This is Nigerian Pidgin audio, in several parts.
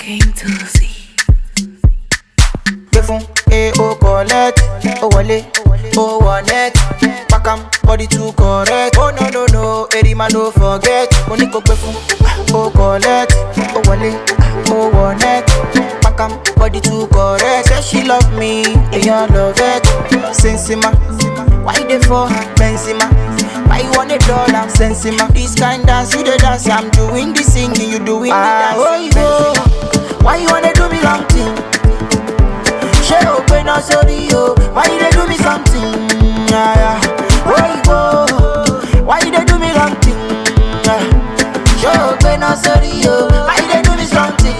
King to see. Fun, o collect, o wale, o wanet. Pack am, body too correct. Oh no no no, Eddie man don't forget. Money go fun, o collect, o wale, o wanet. Pack am, body too correct. Say she love me, and you love it. Sensima, why they for her? Benzema, why you want $1? Sensima, this kind dance you the dance. I'm doing the singing, you doing the dancing. Oh, why you wanna do me long thing? She open up sorry yo, why they do me something? Yeah, yeah. Why they do me wrong thing? Yeah. She open up sorry yo, why they do me something?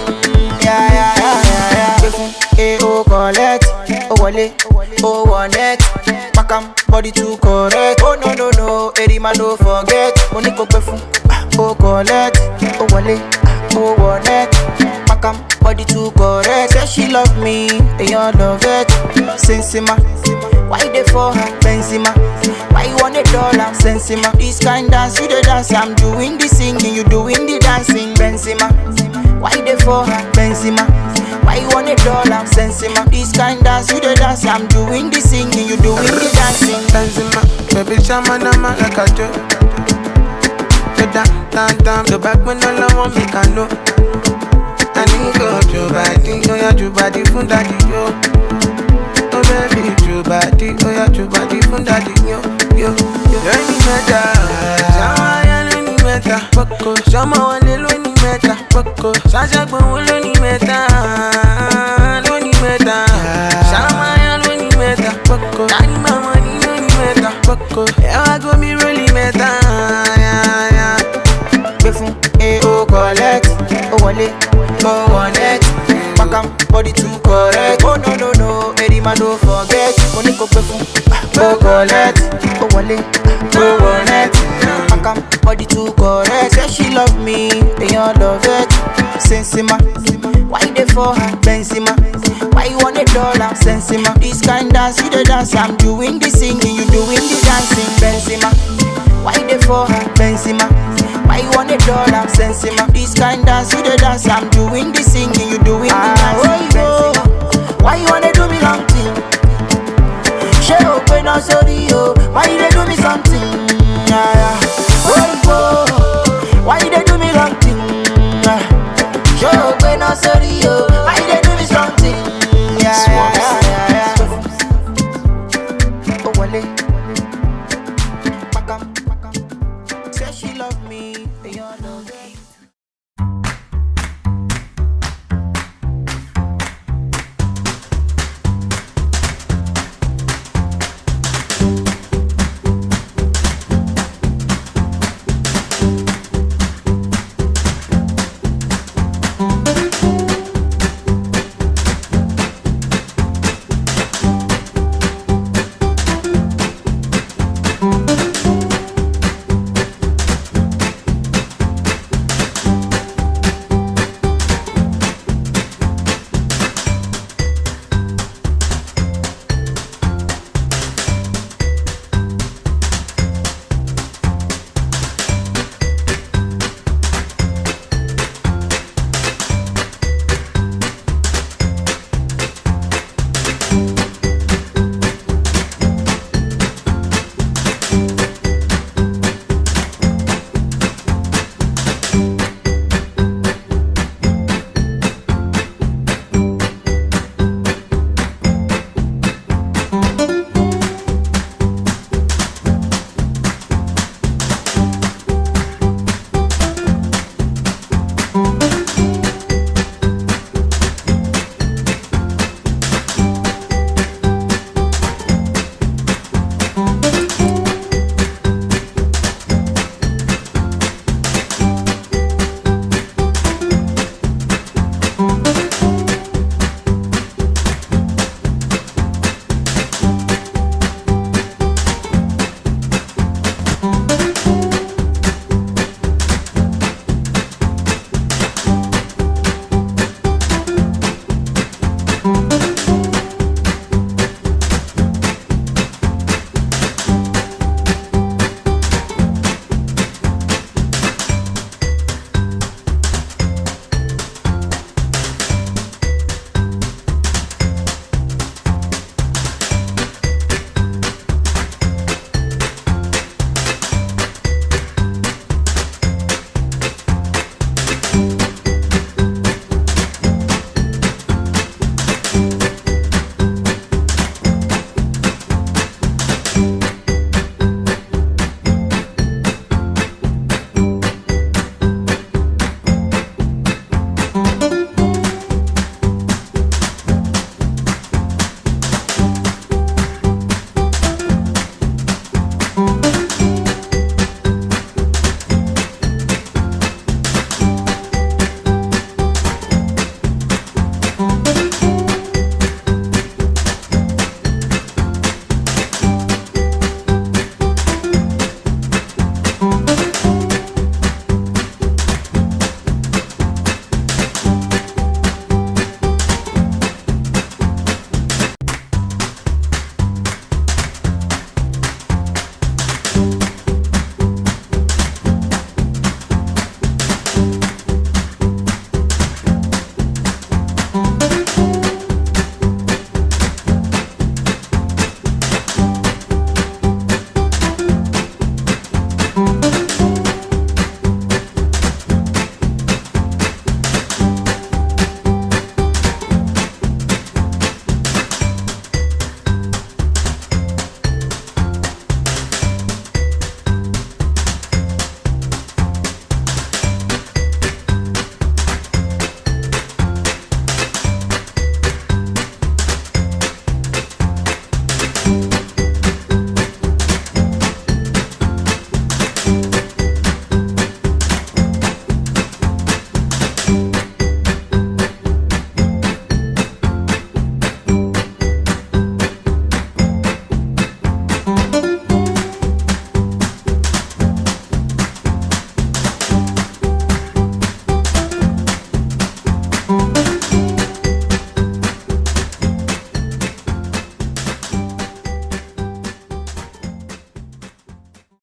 Yeah, yeah, yeah, yeah, yeah. O collect, o wale, o wanet. Pack am, body too correct. Oh no no no, Eddie man don't forget. Money go fun, o collect, o wale, o wanet. Pack am, body too correct. Say she love me, and you love it. Sensima, why they for her? Benzema, why you want $1? Sensima, this kind dance you the dance. I'm doing the singing, you doing the dancing. Benzema, why they for her? Benzema, why you want $1? Sensima, this kind dance you the dance. I'm doing the singing, you doing the dancing. Benzema, baby shaman, I'm like a joke. Down, the back when all I want me can know. I need your body, oh yeah, your body from daddy, yo. Oh baby, your body, oh yeah, your body from daddy, yo. Any matter, Shama, any matter, Boko, Shama, any matter, Boko, Sasha, any matter, any matter, Shama, any matter, Boko, Daddy, my money, any matter, Boko, yeah, I go me really matter, yeah. Fun, o collect, o wale, o wanet. Pack am, body too correct. Oh no no no, Eddie man don't forget. Money go fun, o collect, o wale, o wanet. Pack am, body too correct. Say she love me, and you love it. Sensima, why they for her? Benzema, why you want $1? Sensima, this kind dance you the dance. I'm doing the singing, you doing the dancing. Benzema, why they for her? Benzema, why you want $1? Sensima, this kind dance you the dance. I'm doing the singing, you doing the dancing. Benzema, why you wanna do me long thing? She open up sorry yo, why they do me something? Yeah, yeah. Why they do me wrong thing? She open up sorry yo, why they do me something? Yeah, yeah. Oh wale, pack am. Say she love me, and you love it.